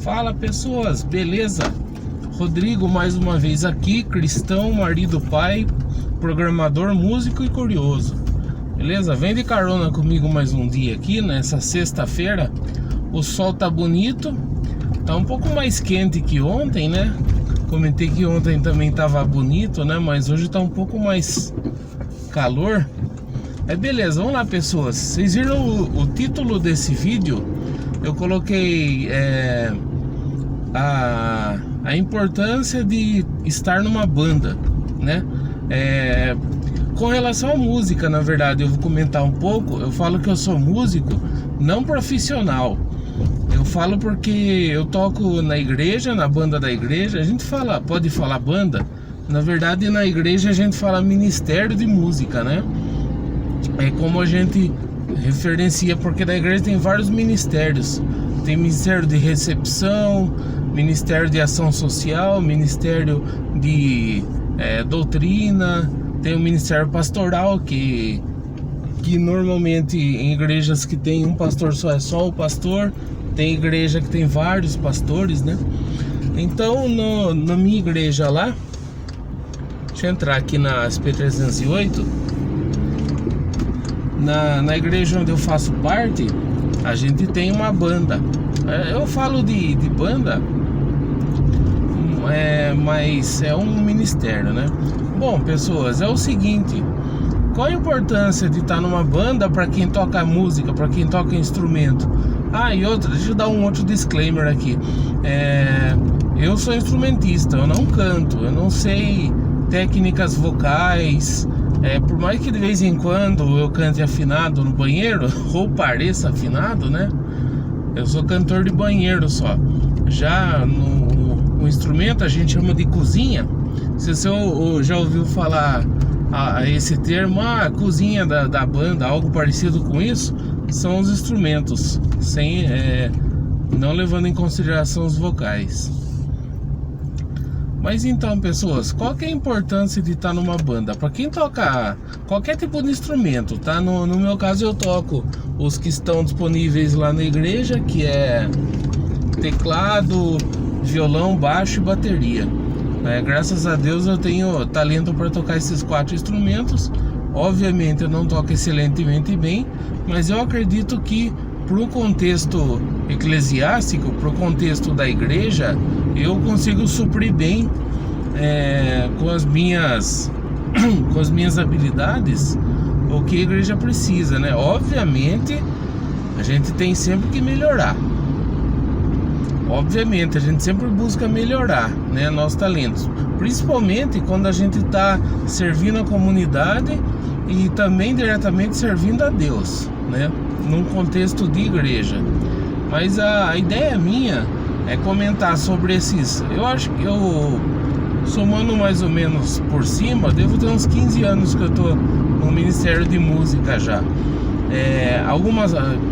Fala pessoas, beleza? Rodrigo mais uma vez aqui, cristão, marido, pai, programador, músico e curioso. Beleza? Vem de carona comigo mais um dia aqui, nessa sexta-feira. O sol tá bonito, tá um pouco mais quente que ontem, né? Comentei que ontem também tava bonito, né? Mas hoje tá um pouco mais calor. Beleza, vamos lá pessoas. Vocês viram o título desse vídeo? Eu coloquei a importância de estar numa banda, né? Com relação à música, na verdade, eu vou comentar um pouco. Eu falo que eu sou músico não profissional. Eu falo porque eu toco na igreja, na banda da igreja. A gente pode falar banda. Na verdade, na igreja a gente fala ministério de música, né? É como a gente referencia, porque na igreja tem vários ministérios. Tem ministério de recepção, ministério de ação social, ministério de doutrina, tem o ministério pastoral, que normalmente em igrejas que tem um pastor só é só o pastor, tem igreja que tem vários pastores, né? Então na minha igreja lá, deixa eu entrar aqui na SP308, na igreja onde eu faço parte, a gente tem uma banda. Eu falo de banda, mas é um ministério, né? Bom, pessoas, é o seguinte: qual a importância de estar numa banda para quem toca música, para quem toca instrumento? E outra, deixa eu dar um outro disclaimer aqui. Eu sou instrumentista, eu não canto, eu não sei técnicas vocais. Por mais que de vez em quando eu cante afinado no banheiro, ou pareça afinado, né? Eu sou cantor de banheiro só. Já no instrumento a gente chama de cozinha. Se você já ouviu falar esse termo, cozinha da banda, algo parecido com isso, são os instrumentos, não levando em consideração os vocais. Mas então, pessoas, qual que é a importância de estar numa banda? Para quem toca qualquer tipo de instrumento, tá? No meu caso eu toco os que estão disponíveis lá na igreja, que é teclado, violão, baixo e bateria. Graças a Deus eu tenho talento para tocar esses 4 instrumentos. Obviamente eu não toco excelentemente bem, mas eu acredito que para o contexto eclesiástico, para o contexto da igreja, eu consigo suprir bem com as minhas habilidades o que a igreja precisa, né? Obviamente a gente tem sempre que melhorar. Obviamente a gente sempre busca melhorar, né, nossos talentos, principalmente quando a gente está servindo a comunidade e também diretamente servindo a Deus, né, num contexto de igreja. Mas a ideia minha é comentar sobre esses. Eu acho que eu, somando mais ou menos por cima, devo ter uns 15 anos que eu tô no Ministério de Música já.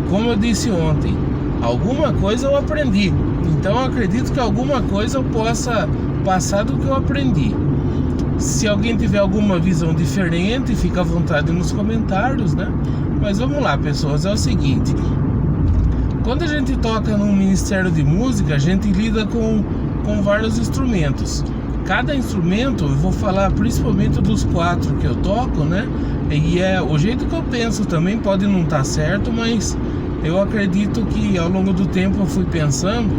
Como eu disse ontem, alguma coisa eu aprendi. Então eu acredito que alguma coisa eu possa passar do que eu aprendi. Se alguém tiver alguma visão diferente, fica à vontade nos comentários, né? Mas vamos lá, pessoas, é o seguinte: quando a gente toca num ministério de música, a gente lida com vários instrumentos. Cada instrumento, eu vou falar principalmente dos 4 que eu toco, né? E o jeito que eu penso também pode não estar certo, mas eu acredito que ao longo do tempo eu fui pensando,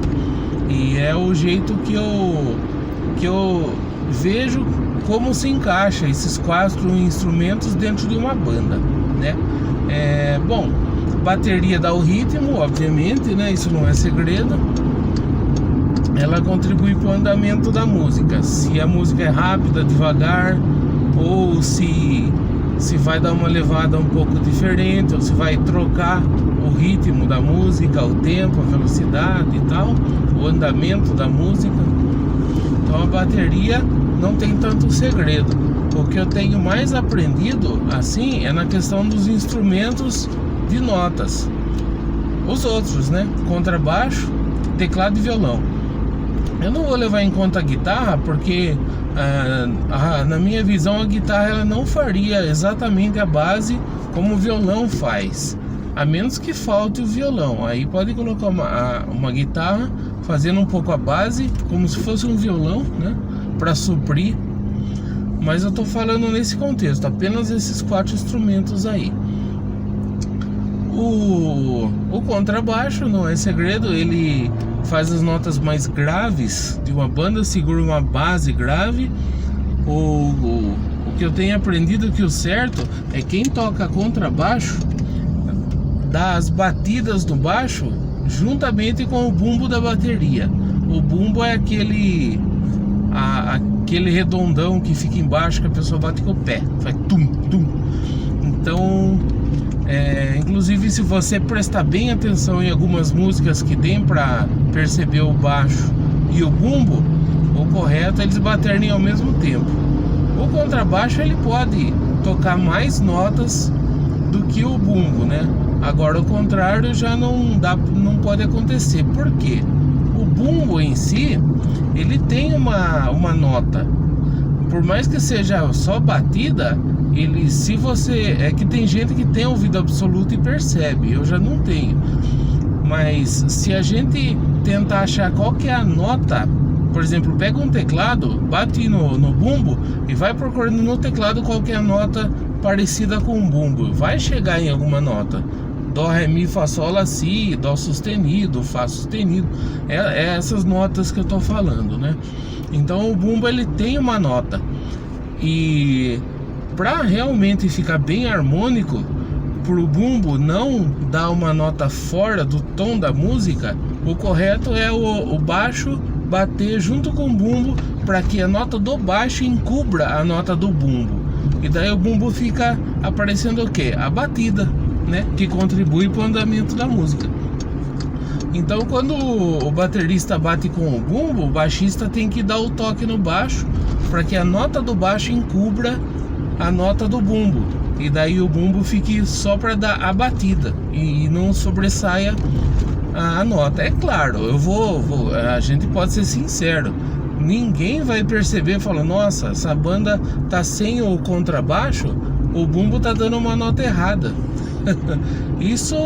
e é o jeito que eu vejo como se encaixa esses 4 instrumentos dentro de uma banda, né? Bom, bateria dá o ritmo, obviamente, né? Isso não é segredo. Ela contribui para o andamento da música. Se a música é rápida, devagar, ou se vai dar uma levada um pouco diferente, ou se vai trocar o ritmo da música, o tempo, a velocidade e tal, o andamento da música. Então a bateria não tem tanto segredo. O que eu tenho mais aprendido assim é na questão dos instrumentos de notas. Os outros, né? Contrabaixo, teclado e violão. Eu não vou levar em conta a guitarra, porque na minha visão a guitarra ela não faria exatamente a base como o violão faz. a menos que falte o violão. Aí pode colocar uma guitarra fazendo um pouco a base, como se fosse um violão, né, para suprir. Mas eu tô falando nesse contexto, apenas esses 4 instrumentos aí. O contrabaixo não é segredo, ele faz as notas mais graves de uma banda, segura uma base grave. O que eu tenho aprendido que o certo é quem toca contrabaixo dá as batidas do baixo juntamente com o bumbo da bateria. O bumbo é aquele redondão que fica embaixo, que a pessoa bate com o pé, faz tum, tum. Então, inclusive, se você prestar bem atenção em algumas músicas que tem para perceber o baixo e o bumbo, o correto é eles baterem ao mesmo tempo. O contrabaixo ele pode tocar mais notas do que o bumbo, né? Agora o contrário já não pode acontecer. Por quê? O bumbo em si, ele tem uma nota. Por mais que seja só batida, é que tem gente que tem ouvido absoluto e percebe. Eu já não tenho. Mas se a gente tentar achar qual que é a nota, por exemplo, pega um teclado, bate no bumbo e vai procurando no teclado qual que é a nota parecida com o bumbo, vai chegar em alguma nota. Dó, ré, mi, fá, sol, lá, si, dó sustenido, fá sustenido. É essas notas que eu tô falando, né? Então o bumbo ele tem uma nota. E para realmente ficar bem harmônico, pro bumbo não dar uma nota fora do tom da música, o correto é o baixo bater junto com o bumbo para que a nota do baixo encubra a nota do bumbo. E daí o bumbo fica aparecendo o quê? A batida, né? Que contribui para o andamento da música. Então quando o baterista bate com o bumbo, o baixista tem que dar o toque no baixo para que a nota do baixo encubra a nota do bumbo. E daí o bumbo fique só para dar a batida e não sobressaia a nota. É claro, a gente pode ser sincero, ninguém vai perceber, falando, nossa, essa banda tá sem o contrabaixo, o bumbo tá dando uma nota errada. Isso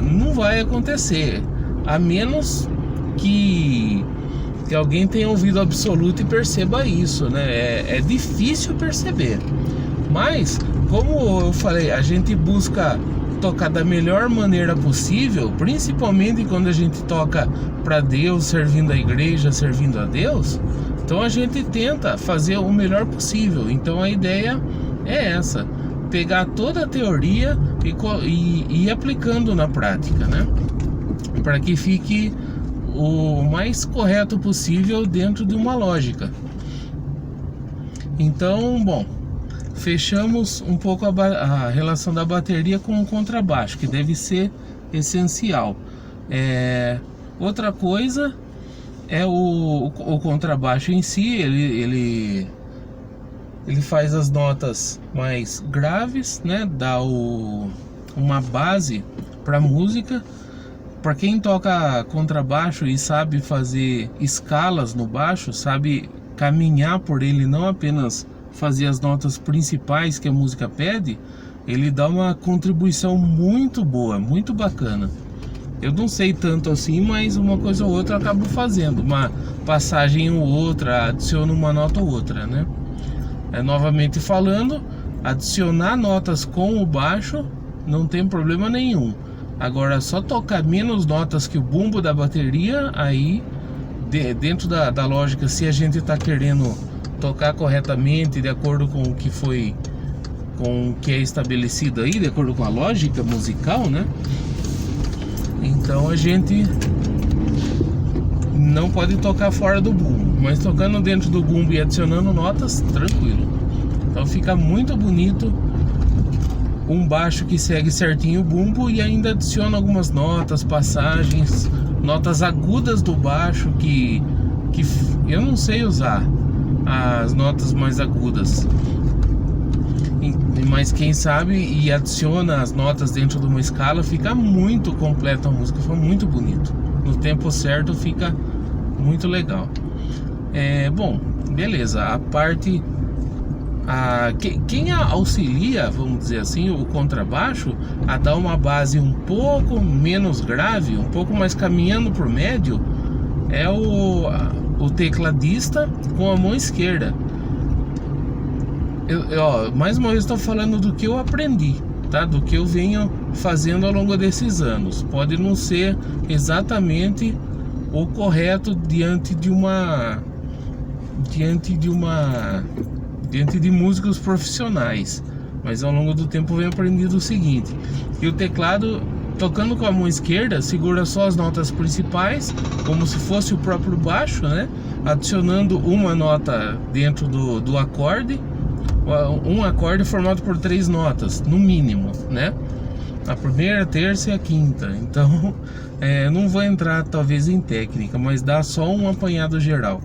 não vai acontecer, a menos que alguém tenha ouvido absoluto e perceba isso, né? É difícil perceber, mas como eu falei, a gente busca tocar da melhor maneira possível, principalmente quando a gente toca para Deus, servindo a igreja, servindo a Deus. Então a gente tenta fazer o melhor possível. Então a ideia é essa, pegar toda a teoria e ir aplicando na prática, né? Para que fique o mais correto possível dentro de uma lógica. Então, bom, fechamos um pouco a relação da bateria com o contrabaixo, que deve ser essencial. Outra coisa é o contrabaixo em si, ele faz as notas mais graves, né? Dá uma base para a música. Para quem toca contrabaixo e sabe fazer escalas no baixo, sabe caminhar por ele, não apenas fazer as notas principais que a música pede, ele dá uma contribuição muito boa, muito bacana. Eu não sei tanto assim, mas uma coisa ou outra eu acabo fazendo, uma passagem ou outra, adiciono uma nota ou outra, né? Novamente falando, adicionar notas com o baixo não tem problema nenhum. Agora, só tocar menos notas que o bumbo da bateria, aí dentro da lógica, se a gente está querendo tocar corretamente, de acordo com o que é estabelecido aí, de acordo com a lógica musical, né? Então a gente não pode tocar fora do bumbo, mas tocando dentro do bumbo e adicionando notas, tranquilo. Então fica muito bonito um baixo que segue certinho o bumbo e ainda adiciona algumas notas, passagens, notas agudas do baixo que eu não sei usar as notas mais agudas, mas quem sabe e adiciona as notas dentro de uma escala, fica muito completa a música, fica muito bonito. No tempo certo fica muito legal. Bom, beleza. Quem auxilia, vamos dizer assim, o contrabaixo a dar uma base um pouco menos grave, um pouco mais caminhando por médio, é o tecladista com a mão esquerda. Mais uma vez estou falando do que eu aprendi, tá? Do que eu venho fazendo ao longo desses anos. Pode não ser exatamente o correto diante de músicos profissionais, mas ao longo do tempo eu venho aprendendo o seguinte: que o teclado, tocando com a mão esquerda, segura só as notas principais, como se fosse o próprio baixo, né? Adicionando uma nota dentro do acorde, um acorde formado por 3 notas, no mínimo, né? A primeira, a terça e a quinta. Então, não vou entrar talvez em técnica, mas dá só um apanhado geral.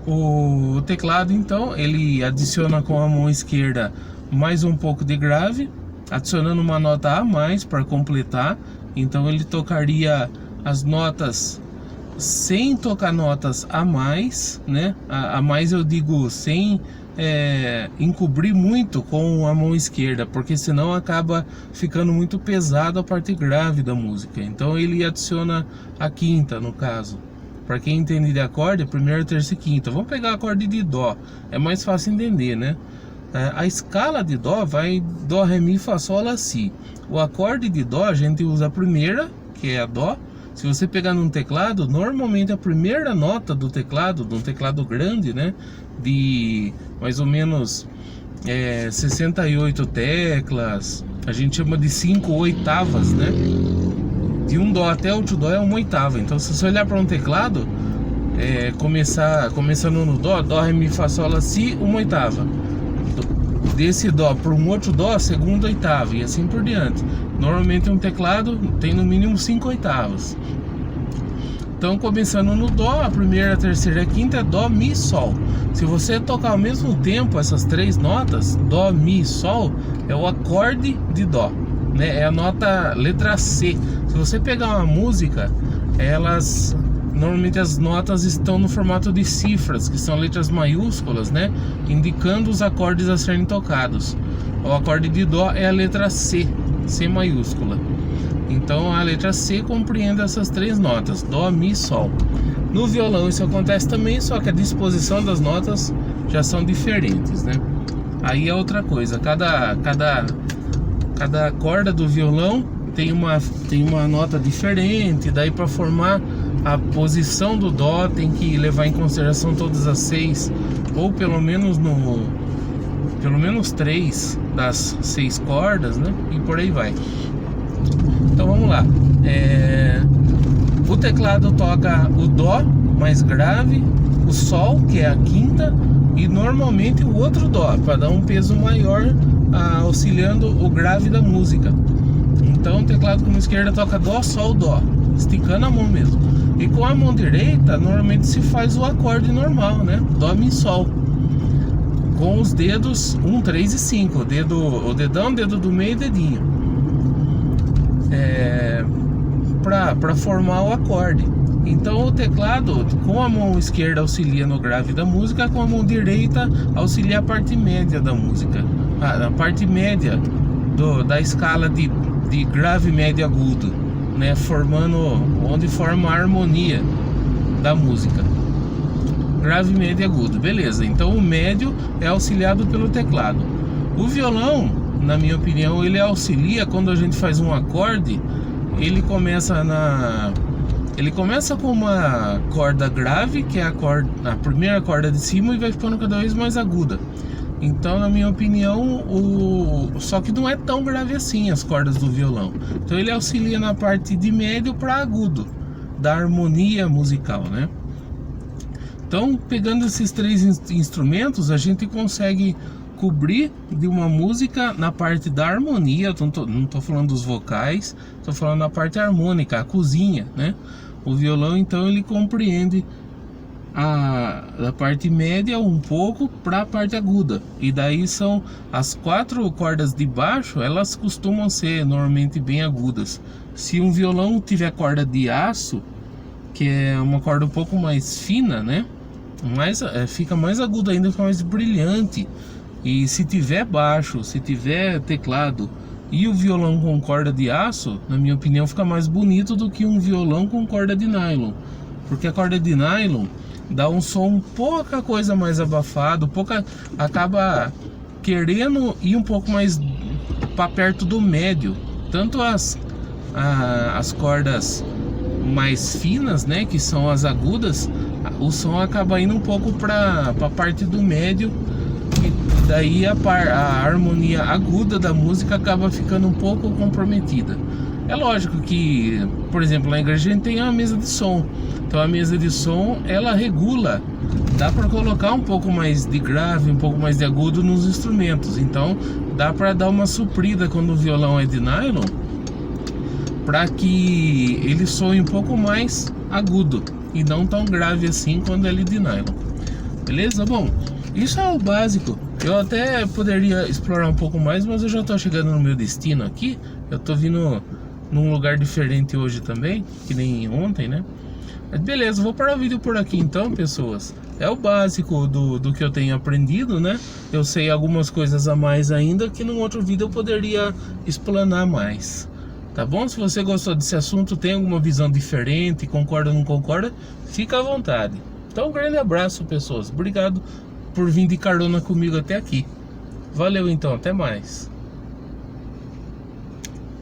O teclado, então, ele adiciona com a mão esquerda mais um pouco de grave, adicionando uma nota a mais para completar. Então ele tocaria as notas sem tocar notas a mais, né? A mais eu digo sem encobrir muito com a mão esquerda, porque senão acaba ficando muito pesado a parte grave da música. Então ele adiciona a quinta, no caso. Para quem entende de acorde, primeira, terça e quinta. Vamos pegar o acorde de Dó, é mais fácil entender, né? A escala de Dó vai Dó, Ré, Mi, Fá, Sol, Lá, Si. O acorde de Dó a gente usa a primeira, que é a Dó. Se você pegar num teclado, normalmente a primeira nota do teclado, de um teclado grande, né? De mais ou menos 68 teclas, a gente chama de 5 oitavas, né? De um Dó até outro Dó é uma oitava. Então se você olhar para um teclado, começando no Dó, Dó, Ré, Mi, Fá, Sol, Lá, Si, uma oitava. Desse Dó para um outro Dó, segunda oitava, e assim por diante. Normalmente um teclado tem no mínimo 5 oitavas. Então começando no Dó, a primeira, a terceira e a quinta é Dó, Mi, Sol. Se você tocar ao mesmo tempo essas 3 notas, Dó, Mi, Sol, é o acorde de Dó, né? É a nota letra C. Se você pegar uma música, normalmente as notas estão no formato de cifras, que são letras maiúsculas, né? Indicando os acordes a serem tocados. O acorde de Dó é a letra C, C maiúscula. Então a letra C compreende essas 3 notas, Dó, Mi, Sol. No violão isso acontece também, só que a disposição das notas já são diferentes, né? Aí é outra coisa, cada corda do violão tem uma nota diferente. Daí para formar a posição do Dó tem que levar em consideração todas as 6, ou pelo menos 3 das 6 cordas, né? E por aí vai. Então vamos lá. O teclado toca o Dó mais grave, o Sol, que é a quinta, e normalmente o outro Dó, para dar um peso maior, auxiliando o grave da música. Então o teclado com a mão esquerda toca Dó, Sol, Dó, esticando a mão mesmo. E com a mão direita normalmente se faz o acorde normal, né? Dó, Mi, Sol, com os dedos 1, 3 e 5, o dedão, dedo do meio e dedinho, para formar o acorde. Então o teclado com a mão esquerda auxilia no grave da música, com a mão direita auxilia a parte média da música, a parte média da escala de grave, médio, agudo, né? Formando onde forma a harmonia da música. Grave, médio e agudo, beleza. Então o médio é auxiliado pelo teclado. O violão, na minha opinião, ele auxilia quando a gente faz um acorde. Ele começa com uma corda grave, que é a primeira corda de cima, e vai ficando cada vez mais aguda. Então, na minha opinião, só que não é tão grave assim as cordas do violão. Então ele auxilia na parte de médio para agudo da harmonia musical, né? Então, pegando esses 3 instrumentos, a gente consegue cobrir de uma música na parte da harmonia. Não tô falando dos vocais, tô falando da parte harmônica, a cozinha, né? O violão, então, ele compreende da parte média um pouco para a parte aguda, e daí são as 4 cordas de baixo, elas costumam ser normalmente bem agudas. Se um violão tiver corda de aço, que é uma corda um pouco mais fina, né? fica mais agudo ainda, fica mais brilhante. E se tiver baixo, se tiver teclado e o violão com corda de aço, na minha opinião, fica mais bonito do que um violão com corda de nylon. Porque a corda de nylon dá um som pouca coisa mais abafado, acaba querendo ir um pouco mais para perto do médio. Tanto as cordas mais finas, né, que são as agudas, o som acaba indo um pouco para a parte do médio, e daí a harmonia aguda da música acaba ficando um pouco comprometida. É lógico que, por exemplo, na igreja a gente tem uma mesa de som. Então a mesa de som, ela regula, dá para colocar um pouco mais de grave, um pouco mais de agudo nos instrumentos. Então dá para dar uma suprida quando o violão é de nylon, para que ele soe um pouco mais agudo e não tão grave assim quando ele é de nylon. Beleza? Bom, isso é o básico. Eu até poderia explorar um pouco mais, mas eu já tô chegando no meu destino aqui. Eu tô vindo num lugar diferente hoje também, que nem ontem, né? Mas beleza, vou parar o vídeo por aqui então, pessoas. É o básico do que eu tenho aprendido, né? Eu sei algumas coisas a mais ainda que num outro vídeo eu poderia explanar mais. Tá bom? Se você gostou desse assunto, tem alguma visão diferente, concorda ou não concorda, fica à vontade. Então, um grande abraço, pessoas. Obrigado por vir de carona comigo até aqui. Valeu então, até mais.